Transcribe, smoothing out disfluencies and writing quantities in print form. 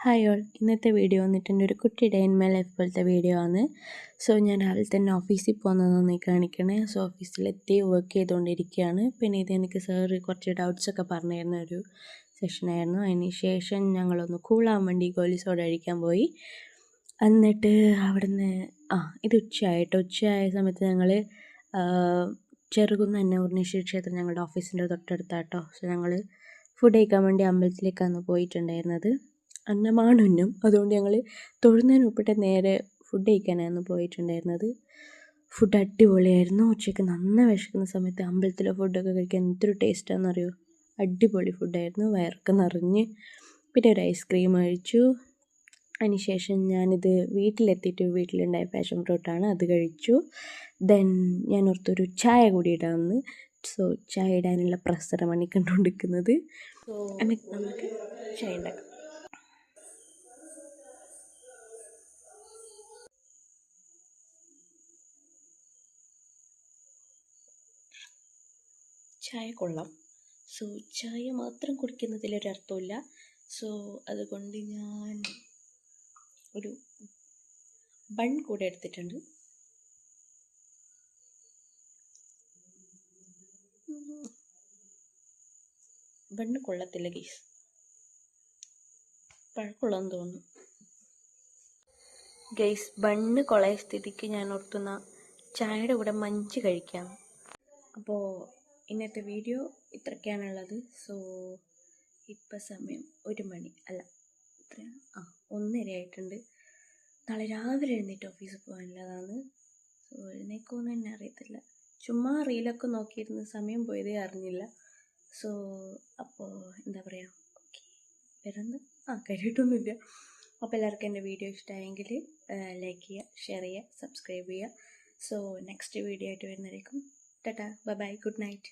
Hi all, ഇന്നത്തെ video വന്നിട്ട് എൻ്റെ ഒരു കുട്ടി ഡേ ഇൻ മൈ ലൈഫ് പോലത്തെ വീഡിയോ ആണ്. സോ ഞാൻ രാവിലെ തന്നെ ഓഫീസിൽ പോകുന്നതെന്ന് കാണിക്കണേ. സോ ഓഫീസിലെത്തി വർക്ക് ചെയ്തുകൊണ്ടിരിക്കുകയാണ്. പിന്നെ ഇത് എനിക്ക് സാറ് കുറച്ച് ഡൗട്ട്സൊക്കെ പറഞ്ഞു തരുന്ന ഒരു സെഷനായിരുന്നു. അതിന് ശേഷം ഞങ്ങളൊന്ന് കൂളാൻ വേണ്ടി ഗോലി സോഡ കഴിക്കാൻ പോയി. എന്നിട്ട് അവിടുന്ന് ഇത് ഉച്ചയായ സമയത്ത് ഞങ്ങൾ ചെറുകുന്ന് അന്നപൂർണേശ്വരി ക്ഷേത്രം ഞങ്ങളുടെ ഓഫീസിൻ്റെ തൊട്ടടുത്താട്ടോ. സോ ഞങ്ങൾ ഫുഡ് കഴിക്കാൻ വേണ്ടി അമ്പലത്തിലേക്കാണ് പോയിട്ടുണ്ടായിരുന്നത്. അന്നമാണുന്നും അതുകൊണ്ട് ഞങ്ങൾ തൊഴുന്നതിന് മുപ്പിട്ട് നേരെ ഫുഡ് കഴിക്കാനായിരുന്നു പോയിട്ടുണ്ടായിരുന്നത്. ഫുഡ് അടിപൊളിയായിരുന്നു. ഉച്ചയ്ക്ക് നന്നായി വിശക്കുന്ന സമയത്ത് അമ്പലത്തിലെ ഫുഡൊക്കെ കഴിക്കാൻ എന്തൊരു ടേസ്റ്റാണെന്നറിയോ. അടിപൊളി ഫുഡായിരുന്നു. വയറൊക്കെ നിറഞ്ഞ്. പിന്നെ ഒരു ഐസ്ക്രീം കഴിച്ചു. അതിനുശേഷം ഞാനിത് വീട്ടിലെത്തിയിട്ട് വീട്ടിലുണ്ടായ പാഷൻ ഫ്രൂട്ടാണ്, അത് കഴിച്ചു. ദെൻ ഞാൻ ഓർത്തൊരു ചായ കൂടി ഇടാമെന്ന്. സോ ചായ ഇടാനുള്ള പ്രസരമാണ് കണ്ടുകൊണ്ടിരിക്കുന്നത്. സോ നമുക്ക് ചായ ഉണ്ടാക്കാം. ചായ കൊള്ളാം. സോ ചായ മാത്രം കുടിക്കുന്നതിലൊരർത്ഥമില്ല. സോ അതുകൊണ്ട് ഞാൻ ഒരു ബൺ കൂടെ എടുത്തിട്ടുണ്ട്. ബണ്ണ് കൊള്ളത്തില്ല ഗീസ്, പഴക്കൊള്ളാന്ന് തോന്നുന്നു. ഗൈസ്, ബണ്ണ് കൊളായ സ്ഥിതിക്ക് ഞാൻ ഓർത്തുന്ന ചായയുടെ കൂടെ മഞ്ച് കഴിക്കാം. അപ്പോൾ ഇന്നത്തെ വീഡിയോ ഇത്രയ്ക്കാണുള്ളത്. സോ ഇപ്പം സമയം 1 മണി അല്ല, എത്രയാണ്, 1:30 ആയിട്ടുണ്ട്. നാളെ രാവിലെ എഴുന്നേറ്റ് ഓഫീസിൽ പോകാനുള്ളതാണ്. സോ എഴുന്നേക്കുമെന്ന് തന്നെ അറിയത്തില്ല. ചുമ്മാ റീലൊക്കെ നോക്കിയിരുന്ന സമയം പോയതേ അറിഞ്ഞില്ല. സോ അപ്പോൾ എന്താ പറയുക, ഓക്കെ, വേറൊന്ന് കാര്യമായിട്ടൊന്നുമില്ല. അപ്പോൾ എല്ലാവർക്കും എൻ്റെ വീഡിയോ ഇഷ്ടമായെങ്കിൽ ലൈക്ക് ചെയ്യുക, ഷെയർ ചെയ്യുക, സബ്സ്ക്രൈബ് ചെയ്യുക. സോ നെക്സ്റ്റ് വീഡിയോ ആയിട്ട് വരുന്നതായിരിക്കും. Tata, bye bye, good night.